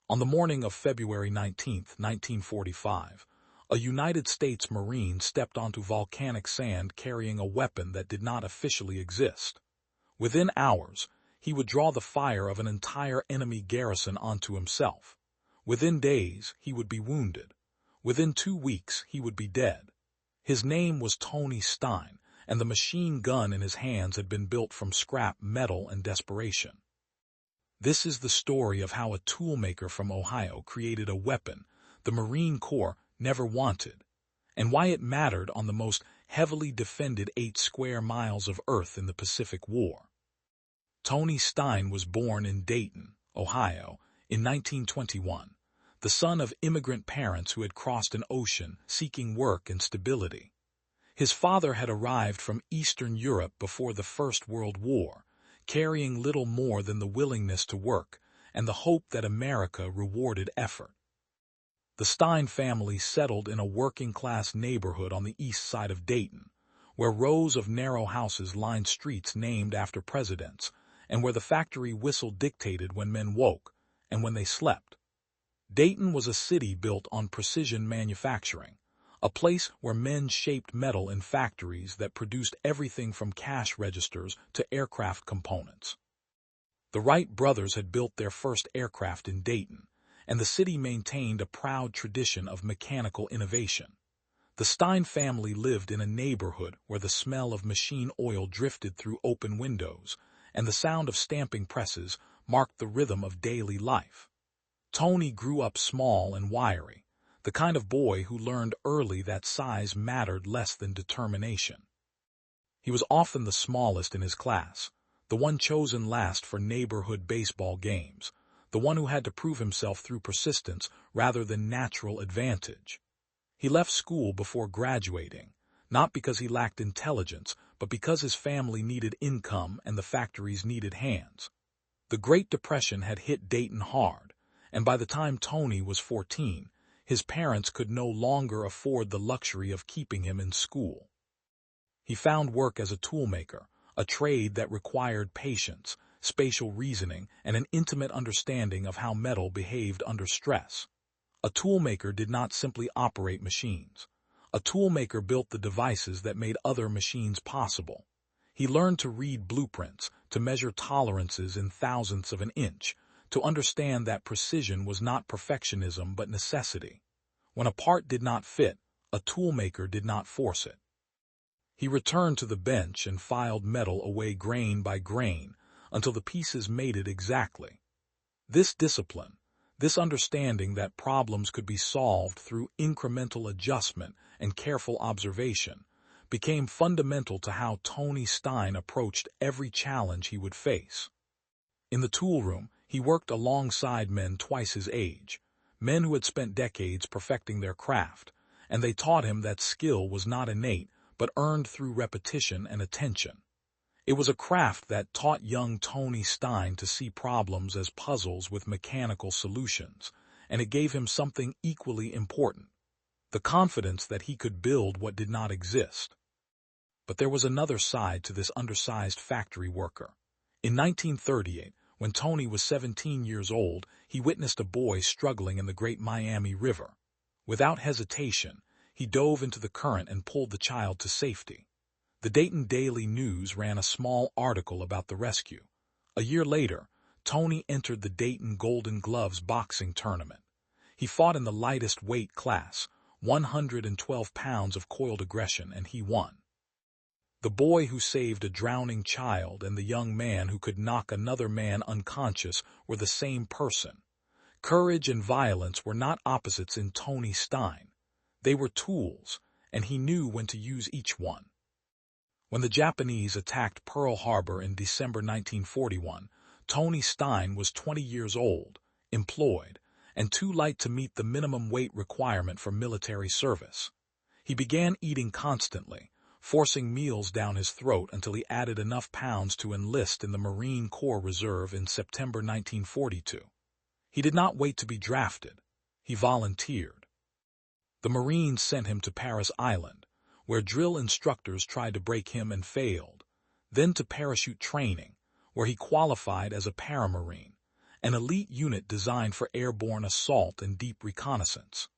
On the morning of February 19, 1945, a United States Marine stepped onto volcanic sand carrying a weapon that did not officially exist. Within hours, he would draw the fire of an entire enemy garrison onto himself. Within days, he would be wounded. Within 2 weeks, he would be dead. His name was Tony Stein, and the machine gun in his hands had been built from scrap metal and desperation. This is the story of how a toolmaker from Ohio created a weapon the Marine Corps never wanted, and why it mattered on the most heavily defended 8 square miles of earth in the Pacific War. Tony Stein was born in Dayton, Ohio, in 1921, the son of immigrant parents who had crossed an ocean seeking work and stability. His father had arrived from Eastern Europe before the First World War, carrying little more than the willingness to work and the hope that America rewarded effort. The Stein family settled in a working-class neighborhood on the east side of Dayton, where rows of narrow houses lined streets named after presidents, and where the factory whistle dictated when men woke and when they slept. Dayton was a city built on precision manufacturing, a place where men shaped metal in factories that produced everything from cash registers to aircraft components. The Wright brothers had built their first aircraft in Dayton, and the city maintained a proud tradition of mechanical innovation. The Stein family lived in a neighborhood where the smell of machine oil drifted through open windows, and the sound of stamping presses marked the rhythm of daily life. Tony grew up small and wiry, the kind of boy who learned early that size mattered less than determination. He was often the smallest in his class, the one chosen last for neighborhood baseball games, the one who had to prove himself through persistence rather than natural advantage. He left school before graduating, not because he lacked intelligence, but because his family needed income and the factories needed hands. The Great Depression had hit Dayton hard, and by the time Tony was 14, his parents could no longer afford the luxury of keeping him in school. He found work as a toolmaker, a trade that required patience, spatial reasoning, and an intimate understanding of how metal behaved under stress. A toolmaker did not simply operate machines. A toolmaker built the devices that made other machines possible. He learned to read blueprints, to measure tolerances in thousandths of an inch, to understand that precision was not perfectionism but necessity. When a part did not fit, a toolmaker did not force it. He returned to the bench and filed metal away grain by grain until the pieces made it exactly. This discipline, this understanding that problems could be solved through incremental adjustment and careful observation, became fundamental to how Tony Stein approached every challenge he would face. In the tool room, he worked alongside men twice his age, men who had spent decades perfecting their craft, and they taught him that skill was not innate but earned through repetition and attention. It was a craft that taught young Tony Stein to see problems as puzzles with mechanical solutions, and it gave him something equally important, the confidence that he could build what did not exist. But there was another side to this undersized factory worker. In 1938, when Tony was 17 years old, he witnessed a boy struggling in the Great Miami River. Without hesitation, he dove into the current and pulled the child to safety. The Dayton Daily News ran a small article about the rescue. A year later, Tony entered the Dayton Golden Gloves boxing tournament. He fought in the lightest weight class, 112 pounds of coiled aggression, and he won. The boy who saved a drowning child and the young man who could knock another man unconscious were the same person. Courage and violence were not opposites in Tony Stein. They were tools, and he knew when to use each one. When the Japanese attacked Pearl Harbor in December 1941, Tony Stein was 20 years old, employed, and too light to meet the minimum weight requirement for military service. He began eating constantly, forcing meals down his throat until he added enough pounds to enlist in the Marine Corps Reserve in September 1942. He did not wait to be drafted. He volunteered. The Marines sent him to Paris Island, where drill instructors tried to break him and failed, then to parachute training, where he qualified as a paramarine, an elite unit designed for airborne assault and deep reconnaissance.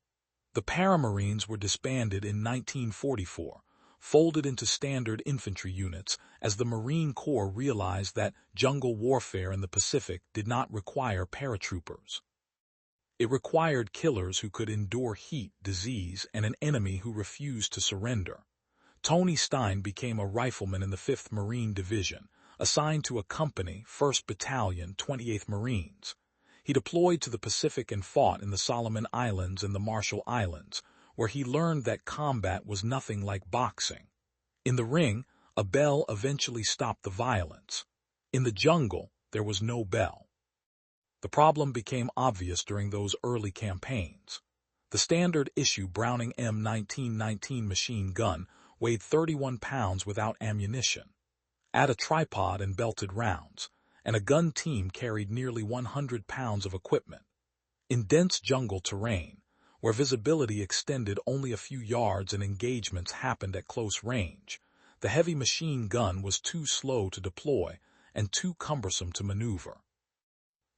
The Paramarines were disbanded in 1944, folded into standard infantry units as the Marine Corps realized that jungle warfare in the Pacific did not require paratroopers. It required killers who could endure heat, disease, and an enemy who refused to surrender. Tony Stein became a rifleman in the 5th Marine Division, assigned to a company, 1st Battalion, 28th Marines. He deployed to the Pacific and fought in the Solomon Islands and the Marshall Islands, where he learned that combat was nothing like boxing. In the ring, a bell eventually stopped the violence. In the jungle, there was no bell. The problem became obvious during those early campaigns. The standard issue Browning M1919 machine gun weighed 31 pounds without ammunition. Add a tripod and belted rounds, and a gun team carried nearly 100 pounds of equipment. In dense jungle terrain, where visibility extended only a few yards and engagements happened at close range, the heavy machine gun was too slow to deploy and too cumbersome to maneuver.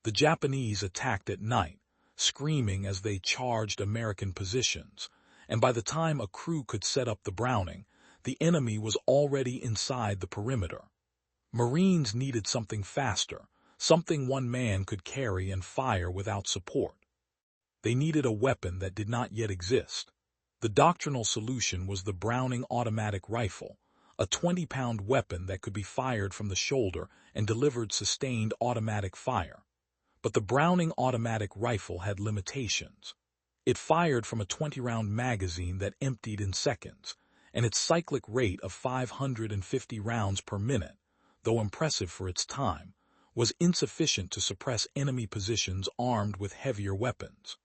The Japanese attacked at night, screaming as they charged American positions, and by the time a crew could set up the Browning, the enemy was already inside the perimeter. Marines needed something faster, something one man could carry and fire without support. They needed a weapon that did not yet exist. The doctrinal solution was the Browning automatic rifle, a 20-pound weapon that could be fired from the shoulder and delivered sustained automatic fire. But the Browning automatic rifle had limitations. It fired from a 20-round magazine that emptied in seconds, and its cyclic rate of 550 rounds per minute, though impressive for its time, was insufficient to suppress enemy positions armed with heavier weapons.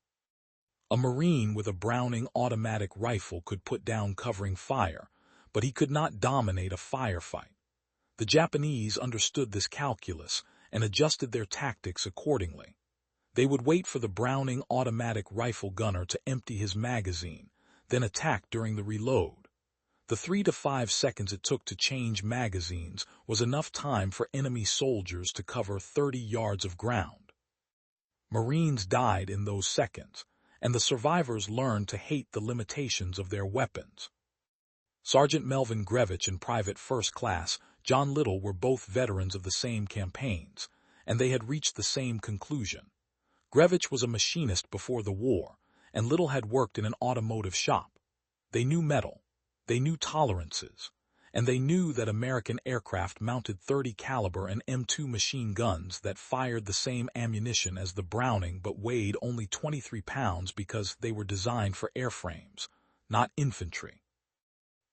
A Marine with a Browning automatic rifle could put down covering fire, but he could not dominate a firefight. The Japanese understood this calculus and adjusted their tactics accordingly. They would wait for the Browning automatic rifle gunner to empty his magazine, then attack during the reload. The 3 to 5 seconds it took to change magazines was enough time for enemy soldiers to cover 30 yards of ground. Marines died in those seconds, and the survivors learned to hate the limitations of their weapons. Sergeant Melvin Grevich and Private First Class John Little were both veterans of the same campaigns, and they had reached the same conclusion. Grevich was a machinist before the war, and Little had worked in an automotive shop. They knew metal, they knew tolerances, and they knew that American aircraft mounted .30 caliber and M2 machine guns that fired the same ammunition as the Browning but weighed only 23 pounds because they were designed for airframes, not infantry.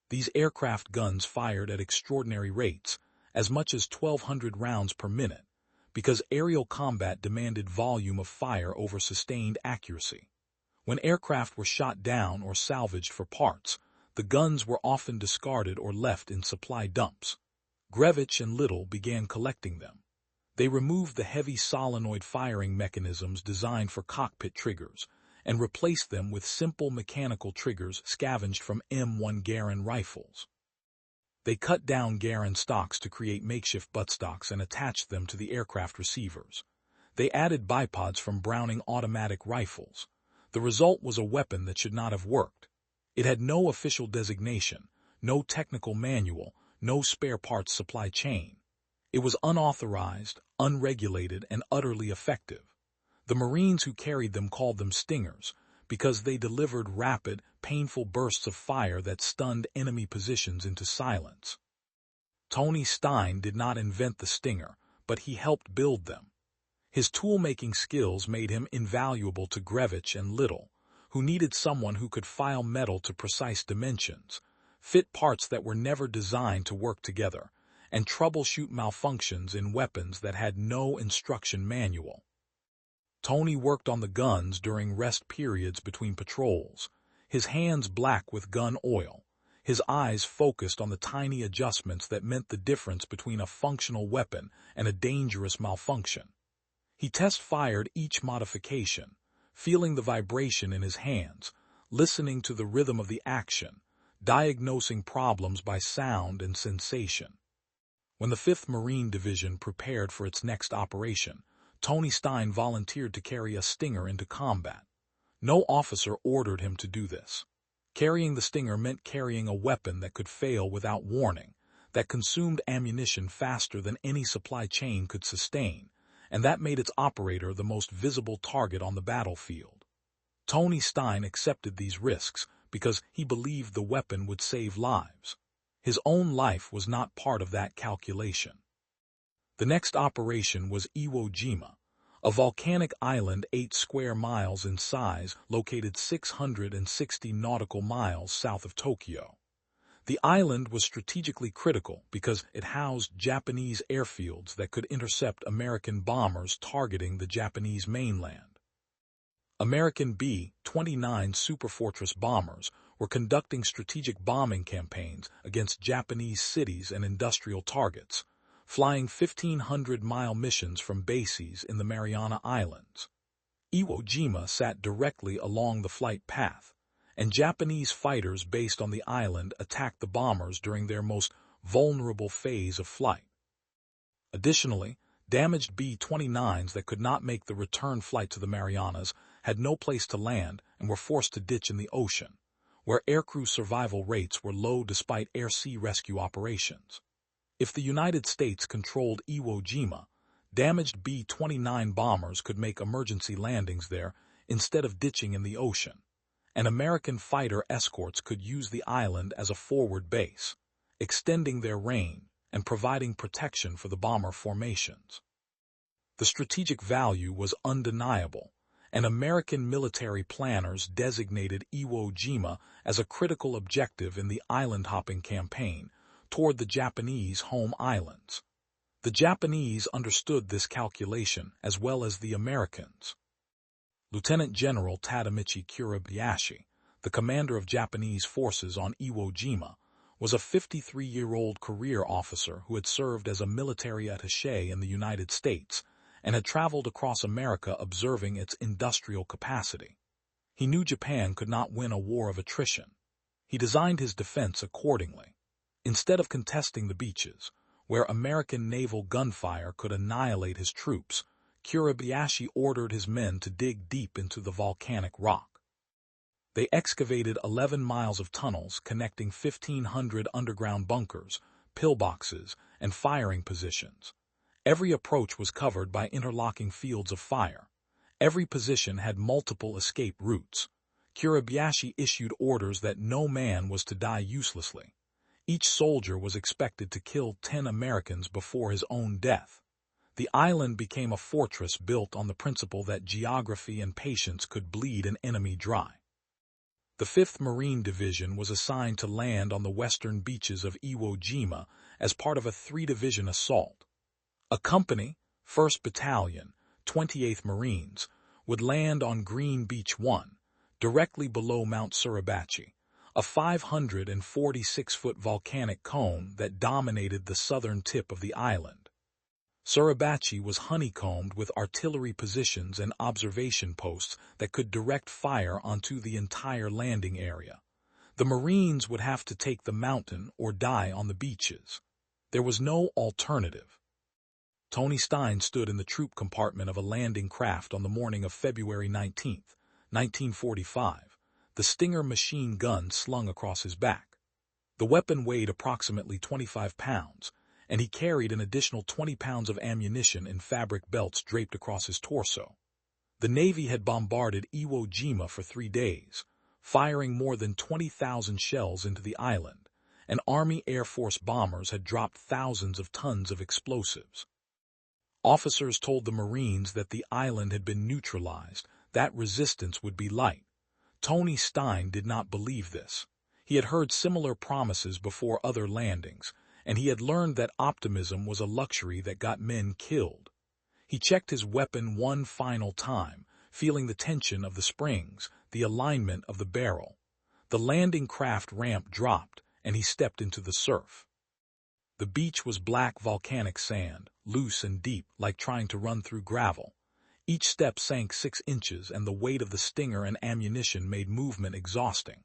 These aircraft guns fired at extraordinary rates, as much as 1,200 rounds per minute, because aerial combat demanded volume of fire over sustained accuracy. When aircraft were shot down or salvaged for parts, the guns were often discarded or left in supply dumps. Grevich and Little began collecting them. They removed the heavy solenoid firing mechanisms designed for cockpit triggers, and replaced them with simple mechanical triggers scavenged from M1 Garand rifles. They cut down Garand stocks to create makeshift buttstocks and attached them to the aircraft receivers. They added bipods from Browning automatic rifles. The result was a weapon that should not have worked. It had no official designation, no technical manual, no spare parts supply chain. It was unauthorized, unregulated, and utterly effective. The Marines who carried them called them stingers, because they delivered rapid, painful bursts of fire that stunned enemy positions into silence. Tony Stein did not invent the stinger, but he helped build them. His tool-making skills made him invaluable to Grevich and Little, who needed someone who could file metal to precise dimensions, fit parts that were never designed to work together, and troubleshoot malfunctions in weapons that had no instruction manual. Tony worked on the guns during rest periods between patrols, his hands black with gun oil, his eyes focused on the tiny adjustments that meant the difference between a functional weapon and a dangerous malfunction. He test-fired each modification, feeling the vibration in his hands, listening to the rhythm of the action, diagnosing problems by sound and sensation. When the 5th Marine Division prepared for its next operation, Tony Stein volunteered to carry a Stinger into combat. No officer ordered him to do this. Carrying the Stinger meant carrying a weapon that could fail without warning, that consumed ammunition faster than any supply chain could sustain, and that made its operator the most visible target on the battlefield. Tony Stein accepted these risks because he believed the weapon would save lives. His own life was not part of that calculation. The next operation was Iwo Jima, a volcanic island 8 square miles in size located 660 nautical miles south of Tokyo. The island was strategically critical because it housed Japanese airfields that could intercept American bombers targeting the Japanese mainland. American B-29 Superfortress bombers were conducting strategic bombing campaigns against Japanese cities and industrial targets, flying 1,500-mile missions from bases in the Mariana Islands. Iwo Jima sat directly along the flight path, and Japanese fighters based on the island attacked the bombers during their most vulnerable phase of flight. Additionally, damaged B-29s that could not make the return flight to the Marianas had no place to land and were forced to ditch in the ocean, where aircrew survival rates were low despite air-sea rescue operations. If the United States controlled Iwo Jima, damaged B-29 bombers could make emergency landings there instead of ditching in the ocean, and American fighter escorts could use the island as a forward base, extending their range and providing protection for the bomber formations. The strategic value was undeniable, and American military planners designated Iwo Jima as a critical objective in the island-hopping campaign toward the Japanese home islands. The Japanese understood this calculation as well as the Americans. Lieutenant General Tadamichi Kuribayashi, the commander of Japanese forces on Iwo Jima, was a 53-year-old career officer who had served as a military attaché in the United States and had traveled across America observing its industrial capacity. He knew Japan could not win a war of attrition. He designed his defense accordingly. Instead of contesting the beaches, where American naval gunfire could annihilate his troops, Kuribayashi ordered his men to dig deep into the volcanic rock. They excavated 11 miles of tunnels connecting 1,500 underground bunkers, pillboxes, and firing positions. Every approach was covered by interlocking fields of fire. Every position had multiple escape routes. Kuribayashi issued orders that no man was to die uselessly. Each soldier was expected to kill 10 Americans before his own death. The island became a fortress built on the principle that geography and patience could bleed an enemy dry. The 5th Marine Division was assigned to land on the western beaches of Iwo Jima as part of a 3-division assault. A company, 1st Battalion, 28th Marines, would land on Green Beach 1, directly below Mount Suribachi, a 546-foot volcanic cone that dominated the southern tip of the island. Suribachi was honeycombed with artillery positions and observation posts that could direct fire onto the entire landing area. The Marines would have to take the mountain or die on the beaches. There was no alternative. Tony Stein stood in the troop compartment of a landing craft on the morning of February 19, 1945, the Stinger machine gun slung across his back. The weapon weighed approximately 25 pounds, and he carried an additional 20 pounds of ammunition in fabric belts draped across his torso. The Navy had bombarded Iwo Jima for 3 days, firing more than 20,000 shells into the island, and Army Air Force bombers had dropped thousands of tons of explosives. Officers told the Marines that the island had been neutralized, that resistance would be light. Tony Stein did not believe this. He had heard similar promises before other landings, and he had learned that optimism was a luxury that got men killed. He checked his weapon one final time, feeling the tension of the springs, the alignment of the barrel. The landing craft ramp dropped, and he stepped into the surf. The beach was black volcanic sand, loose and deep, like trying to run through gravel. Each step sank 6 inches, and the weight of the Stinger and ammunition made movement exhausting.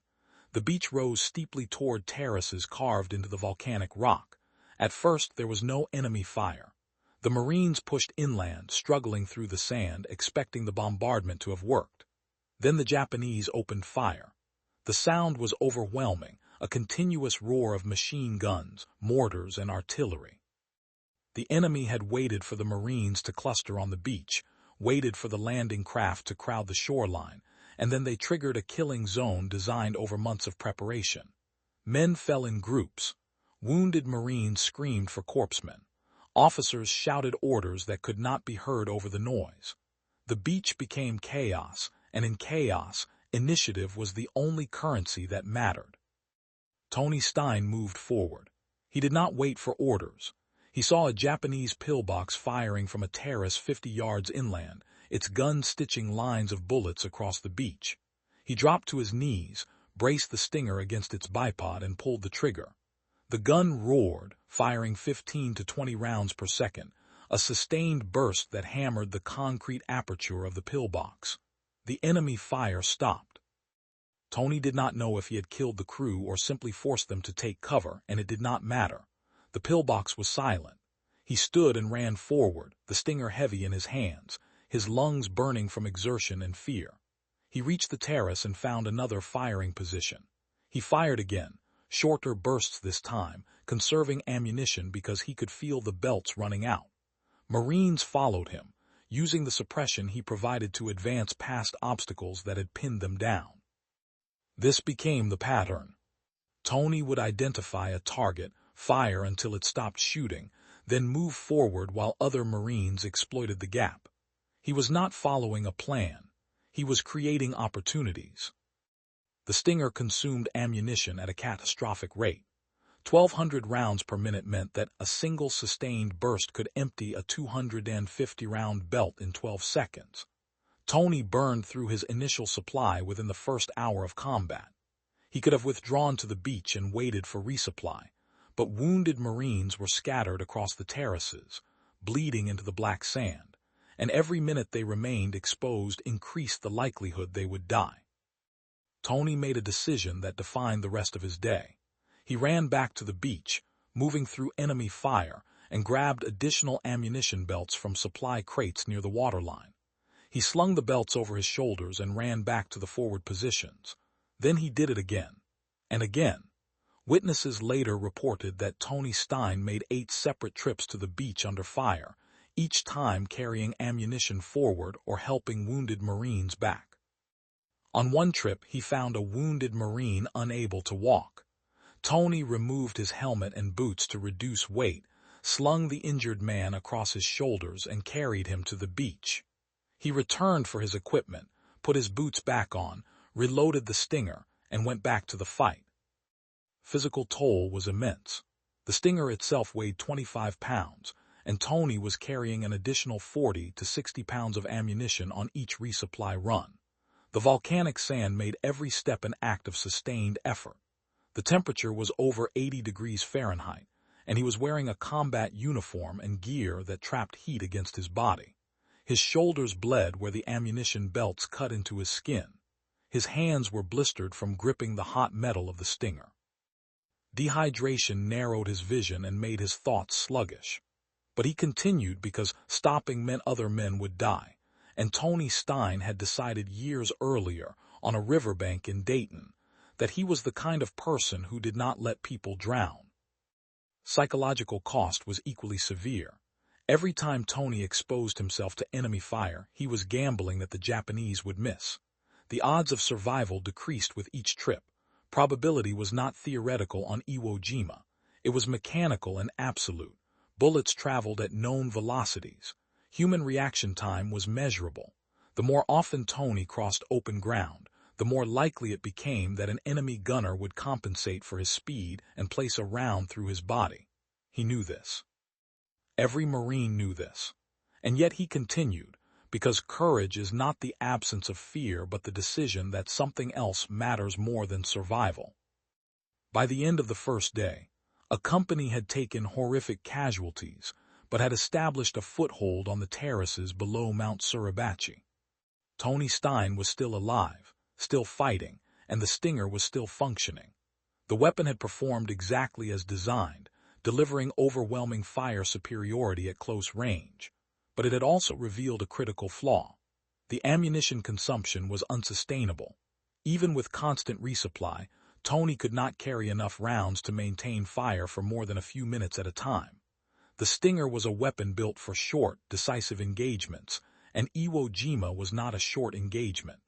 The beach rose steeply toward terraces carved into the volcanic rock. At first, there was no enemy fire. The Marines pushed inland, struggling through the sand, expecting the bombardment to have worked. Then the Japanese opened fire. The sound was overwhelming, a continuous roar of machine guns, mortars, and artillery. The enemy had waited for the Marines to cluster on the beach, waited for the landing craft to crowd the shoreline, and then they triggered a killing zone designed over months of preparation. Men fell in groups. Wounded Marines screamed for corpsmen. Officers shouted orders that could not be heard over the noise. The beach became chaos, and in chaos, initiative was the only currency that mattered. Tony Stein moved forward. He did not wait for orders. He saw a Japanese pillbox firing from a terrace 50 yards inland, its gun stitching lines of bullets across the beach. He dropped to his knees, braced the stinger against its bipod, and pulled the trigger. The gun roared, firing 15 to 20 rounds per second, a sustained burst that hammered the concrete aperture of the pillbox. The enemy fire stopped. Tony did not know if he had killed the crew or simply forced them to take cover, and it did not matter. The pillbox was silent. He stood and ran forward, the stinger heavy in his hands, his lungs burning from exertion and fear. He reached the terrace and found another firing position. He fired again, shorter bursts this time, conserving ammunition because he could feel the belts running out. Marines followed him, using the suppression he provided to advance past obstacles that had pinned them down. This became the pattern. Tony would identify a target, fire until it stopped shooting, then move forward while other Marines exploited the gap. He was not following a plan. He was creating opportunities. The stinger consumed ammunition at a catastrophic rate. 1,200 rounds per minute meant that a single sustained burst could empty a 250-round belt in 12 seconds. Tony burned through his initial supply within the first hour of combat. He could have withdrawn to the beach and waited for resupply, but wounded Marines were scattered across the terraces, bleeding into the black sand, and every minute they remained exposed increased the likelihood they would die. Tony made a decision that defined the rest of his day. He ran back to the beach, moving through enemy fire, and grabbed additional ammunition belts from supply crates near the waterline. He slung the belts over his shoulders and ran back to the forward positions. Then he did it again, and again. Witnesses later reported that Tony Stein made 8 separate trips to the beach under fire, each time carrying ammunition forward or helping wounded Marines back. On one trip, he found a wounded Marine unable to walk. Tony removed his helmet and boots to reduce weight, slung the injured man across his shoulders, and carried him to the beach. He returned for his equipment, put his boots back on, reloaded the stinger, and went back to the fight. Physical toll was immense. The stinger itself weighed 25 pounds, and Tony was carrying an additional 40 to 60 pounds of ammunition on each resupply run. The volcanic sand made every step an act of sustained effort. The temperature was over 80 degrees Fahrenheit, and he was wearing a combat uniform and gear that trapped heat against his body. His shoulders bled where the ammunition belts cut into his skin. His hands were blistered from gripping the hot metal of the stinger. Dehydration narrowed his vision and made his thoughts sluggish. But he continued because stopping meant other men would die, and Tony Stein had decided years earlier, on a riverbank in Dayton, that he was the kind of person who did not let people drown. Psychological cost was equally severe. Every time Tony exposed himself to enemy fire, he was gambling that the Japanese would miss. The odds of survival decreased with each trip. Probability was not theoretical on Iwo Jima. It was mechanical and absolute. Bullets traveled at known velocities. Human reaction time was measurable. The more often Tony crossed open ground, the more likely it became that an enemy gunner would compensate for his speed and place a round through his body. He knew this. Every Marine knew this. And yet he continued, because courage is not the absence of fear but the decision that something else matters more than survival. By the end of the first day, a company had taken horrific casualties, but had established a foothold on the terraces below Mount Kuribayashi. Tony Stein was still alive, still fighting, and the stinger was still functioning. The weapon had performed exactly as designed, delivering overwhelming fire superiority at close range. But it had also revealed a critical flaw. The ammunition consumption was unsustainable. Even with constant resupply, Tony could not carry enough rounds to maintain fire for more than a few minutes at a time. The Stinger was a weapon built for short, decisive engagements, and Iwo Jima was not a short engagement.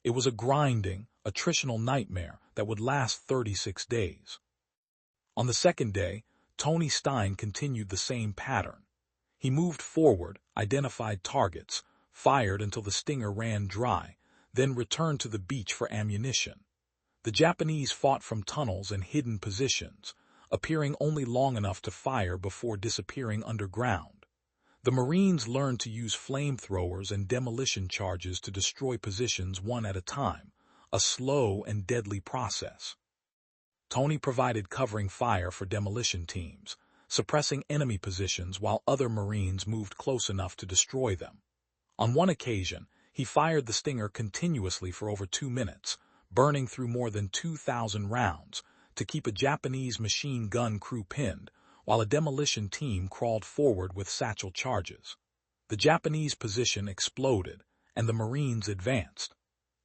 It was a grinding, attritional nightmare that would last 36 days. On the second day, Tony Stein continued the same pattern. He moved forward, identified targets, fired until the Stinger ran dry, then returned to the beach for ammunition. The Japanese fought from tunnels and hidden positions, appearing only long enough to fire before disappearing underground. The Marines learned to use flamethrowers and demolition charges to destroy positions one at a time, a slow and deadly process. Tony provided covering fire for demolition teams, suppressing enemy positions while other Marines moved close enough to destroy them. On one occasion, he fired the Stinger continuously for over 2 minutes, burning through more than 2,000 rounds, to keep a Japanese machine gun crew pinned, while a demolition team crawled forward with satchel charges. The Japanese position exploded, and the Marines advanced.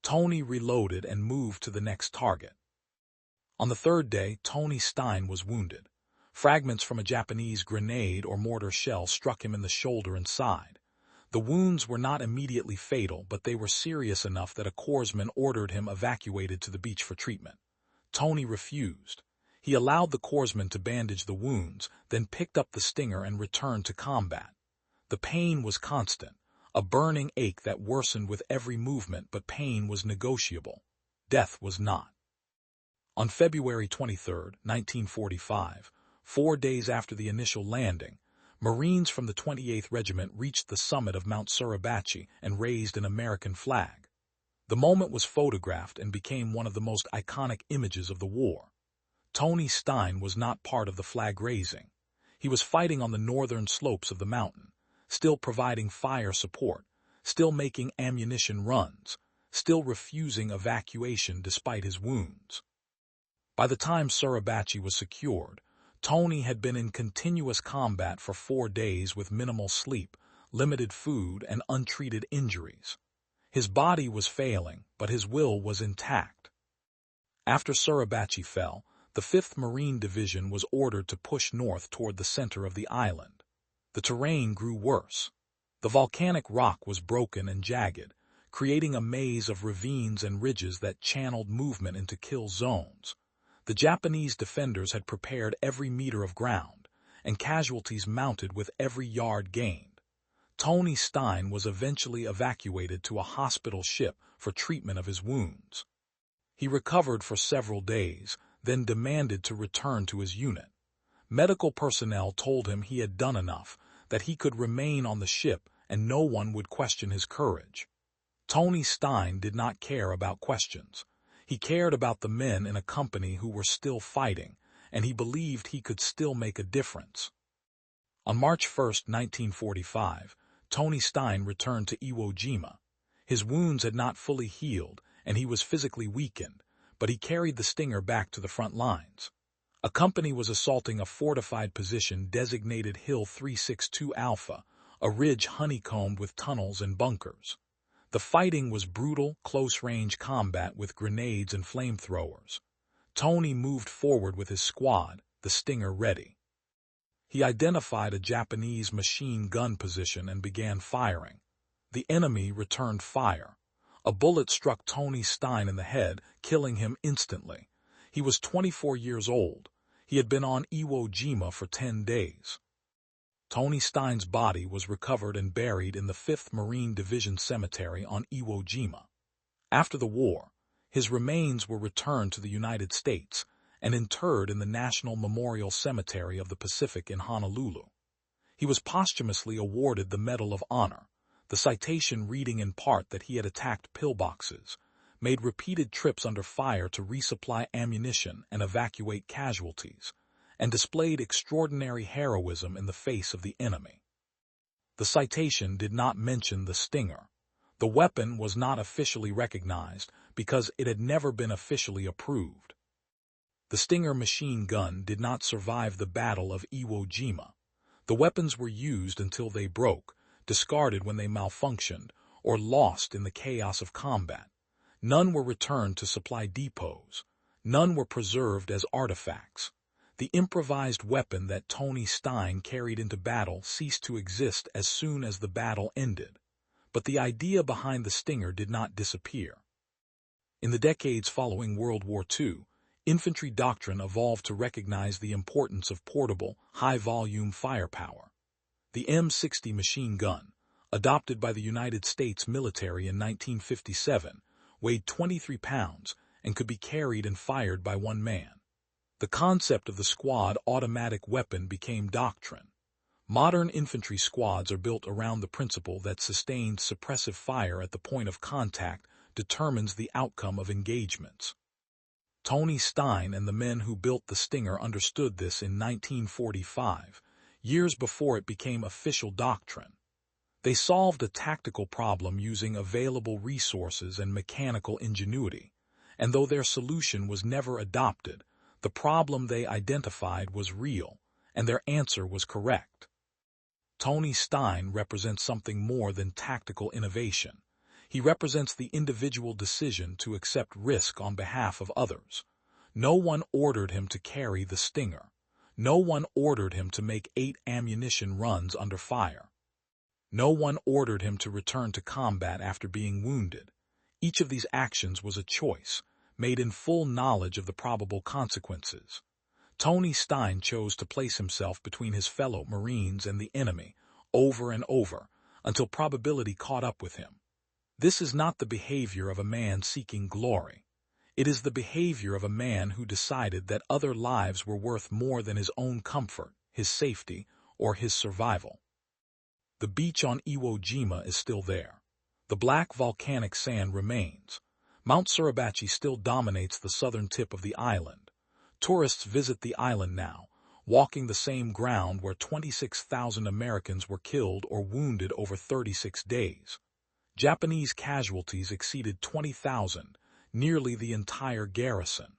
Tony reloaded and moved to the next target. On the third day, Tony Stein was wounded. Fragments from a Japanese grenade or mortar shell struck him in the shoulder and side. The wounds were not immediately fatal, but they were serious enough that a corpsman ordered him evacuated to the beach for treatment. Tony refused. He allowed the corpsman to bandage the wounds, then picked up the Stinger and returned to combat. The pain was constant, a burning ache that worsened with every movement, but pain was negotiable. Death was not. On February 23, 1945, 4 days after the initial landing, Marines from the 28th Regiment reached the summit of Mount Kuribayashi and raised an American flag. The moment was photographed and became one of the most iconic images of the war. Tony Stein was not part of the flag raising. He was fighting on the northern slopes of the mountain, still providing fire support, still making ammunition runs, still refusing evacuation despite his wounds. By the time Kuribayashi was secured, Tony had been in continuous combat for 4 days with minimal sleep, limited food, and untreated injuries. His body was failing, but his will was intact. After Kuribayashi fell, the 5th Marine Division was ordered to push north toward the center of the island. The terrain grew worse. The volcanic rock was broken and jagged, creating a maze of ravines and ridges that channeled movement into kill zones. The Japanese defenders had prepared every meter of ground, and casualties mounted with every yard gained. Tony Stein was eventually evacuated to a hospital ship for treatment of his wounds. He recovered for several days, then demanded to return to his unit. Medical personnel told him he had done enough, that he could remain on the ship and no one would question his courage. Tony Stein did not care about questions. He cared about the men in a company who were still fighting, and he believed he could still make a difference. On March 1, 1945, Tony Stein returned to Iwo Jima. His wounds had not fully healed, and he was physically weakened, but he carried the Stinger back to the front lines. A company was assaulting a fortified position designated Hill 362 Alpha, a ridge honeycombed with tunnels and bunkers. The fighting was brutal, close-range combat with grenades and flamethrowers. Tony moved forward with his squad, the Stinger ready. He identified a Japanese machine gun position and began firing. The enemy returned fire. A bullet struck Tony Stein in the head, killing him instantly. He was 24 years old. He had been on Iwo Jima for 10 days. Tony Stein's body was recovered and buried in the 5th Marine Division Cemetery on Iwo Jima. After the war, his remains were returned to the United States and interred in the National Memorial Cemetery of the Pacific in Honolulu. He was posthumously awarded the Medal of Honor, the citation reading in part that he had attacked pillboxes, made repeated trips under fire to resupply ammunition and evacuate casualties, and displayed extraordinary heroism in the face of the enemy. The citation did not mention the Stinger. The weapon was not officially recognized because it had never been officially approved. The Stinger machine gun did not survive the Battle of Iwo Jima. The weapons were used until they broke, discarded when they malfunctioned, or lost in the chaos of combat. None were returned to supply depots. None were preserved as artifacts. The improvised weapon that Tony Stein carried into battle ceased to exist as soon as the battle ended. But the idea behind the Stinger did not disappear. In the decades following World War II, infantry doctrine evolved to recognize the importance of portable, high-volume firepower. The M60 machine gun, adopted by the United States military in 1957, weighed 23 pounds and could be carried and fired by one man. The concept of the squad automatic weapon became doctrine. Modern infantry squads are built around the principle that sustained suppressive fire at the point of contact determines the outcome of engagements. Tony Stein and the men who built the Stinger understood this in 1945, years before it became official doctrine. They solved a tactical problem using available resources and mechanical ingenuity, and though their solution was never adopted, the problem they identified was real, and their answer was correct. Tony Stein represents something more than tactical innovation. He represents the individual decision to accept risk on behalf of others. No one ordered him to carry the Stinger. No one ordered him to make 8 ammunition runs under fire. No one ordered him to return to combat after being wounded. Each of these actions was a choice, made in full knowledge of the probable consequences. Tony Stein chose to place himself between his fellow Marines and the enemy, over and over, until probability caught up with him. This is not the behavior of a man seeking glory. It is the behavior of a man who decided that other lives were worth more than his own comfort, his safety, or his survival. The beach on Iwo Jima is still there. The black volcanic sand remains. Mount Kuribayashi still dominates the southern tip of the island. Tourists visit the island now, walking the same ground where 26,000 Americans were killed or wounded over 36 days. Japanese casualties exceeded 20,000, nearly the entire garrison.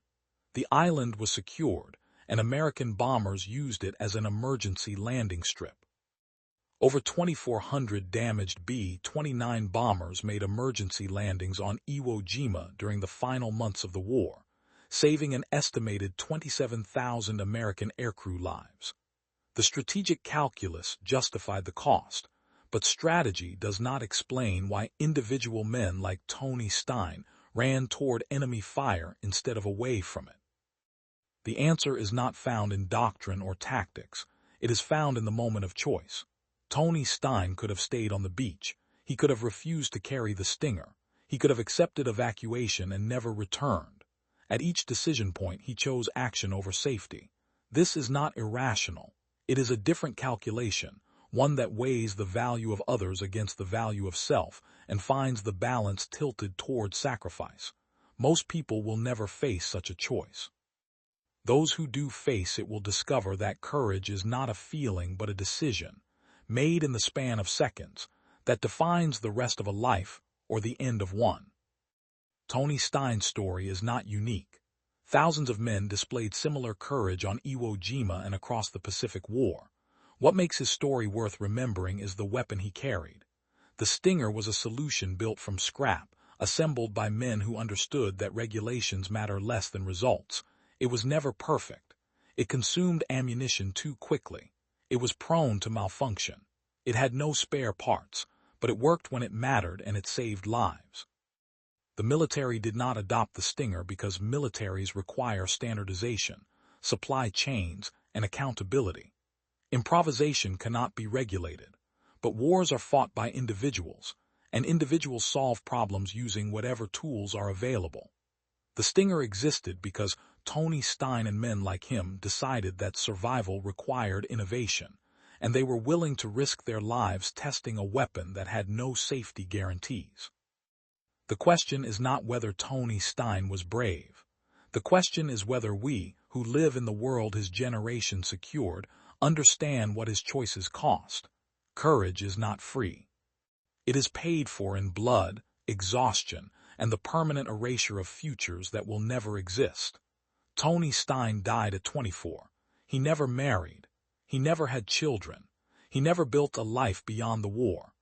The island was secured, and American bombers used it as an emergency landing strip. Over 2,400 damaged B-29 bombers made emergency landings on Iwo Jima during the final months of the war, saving an estimated 27,000 American aircrew lives. The strategic calculus justified the cost, but strategy does not explain why individual men like Tony Stein ran toward enemy fire instead of away from it. The answer is not found in doctrine or tactics. It is found in the moment of choice. Tony Stein could have stayed on the beach. He could have refused to carry the Stinger. He could have accepted evacuation and never returned. At each decision point, he chose action over safety. This is not irrational. It is a different calculation, one that weighs the value of others against the value of self and finds the balance tilted toward sacrifice. Most people will never face such a choice. Those who do face it will discover that courage is not a feeling but a decision, made in the span of seconds, that defines the rest of a life or the end of one. Tony Stein's story is not unique. Thousands of men displayed similar courage on Iwo Jima and across the Pacific War. What makes his story worth remembering is the weapon he carried. The Stinger was a solution built from scrap, assembled by men who understood that regulations matter less than results. It was never perfect. It consumed ammunition too quickly. It was prone to malfunction. It had no spare parts, but it worked when it mattered and it saved lives. The military did not adopt the Stinger because militaries require standardization, supply chains, and accountability. Improvisation cannot be regulated, but wars are fought by individuals, and individuals solve problems using whatever tools are available. The Stinger existed because Tony Stein and men like him decided that survival required innovation, and they were willing to risk their lives testing a weapon that had no safety guarantees. The question is not whether Tony Stein was brave. The question is whether we, who live in the world his generation secured, understand what his choices cost. Courage is not free. It is paid for in blood, exhaustion, and the permanent erasure of futures that will never exist. Tony Stein died at 24. He never married. He never had children. He never built a life beyond the war.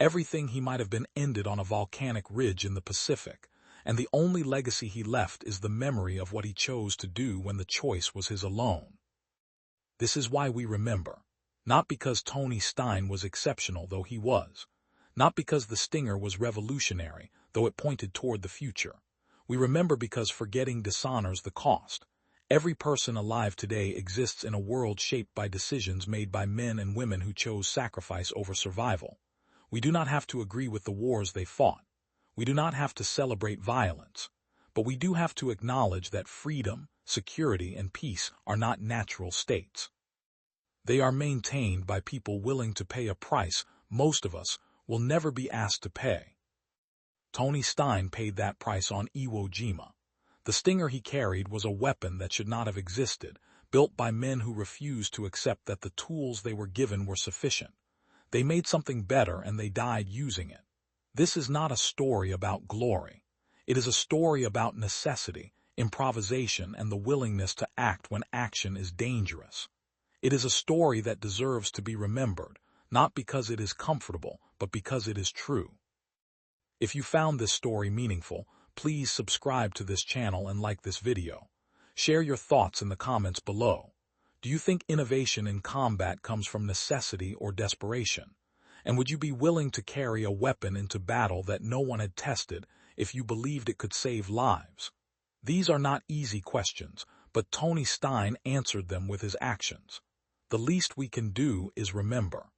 Everything he might have been ended on a volcanic ridge in the Pacific, and the only legacy he left is the memory of what he chose to do when the choice was his alone. This is why we remember. Not because Tony Stein was exceptional, though he was. Not because the stinger was revolutionary, though it pointed toward the future. We remember because forgetting dishonors the cost. Every person alive today exists in a world shaped by decisions made by men and women who chose sacrifice over survival. We do not have to agree with the wars they fought. We do not have to celebrate violence. But we do have to acknowledge that freedom, security, and peace are not natural states. They are maintained by people willing to pay a price most of us will never be asked to pay. Tony Stein paid that price on Iwo Jima. The stinger he carried was a weapon that should not have existed, built by men who refused to accept that the tools they were given were sufficient. They made something better and they died using it. This is not a story about glory. It is a story about necessity, improvisation, and the willingness to act when action is dangerous. It is a story that deserves to be remembered, not because it is comfortable, but because it is true. If you found this story meaningful, please subscribe to this channel and like this video. Share your thoughts in the comments below. Do you think innovation in combat comes from necessity or desperation? And would you be willing to carry a weapon into battle that no one had tested if you believed it could save lives? These are not easy questions, but Tony Stein answered them with his actions. The least we can do is remember.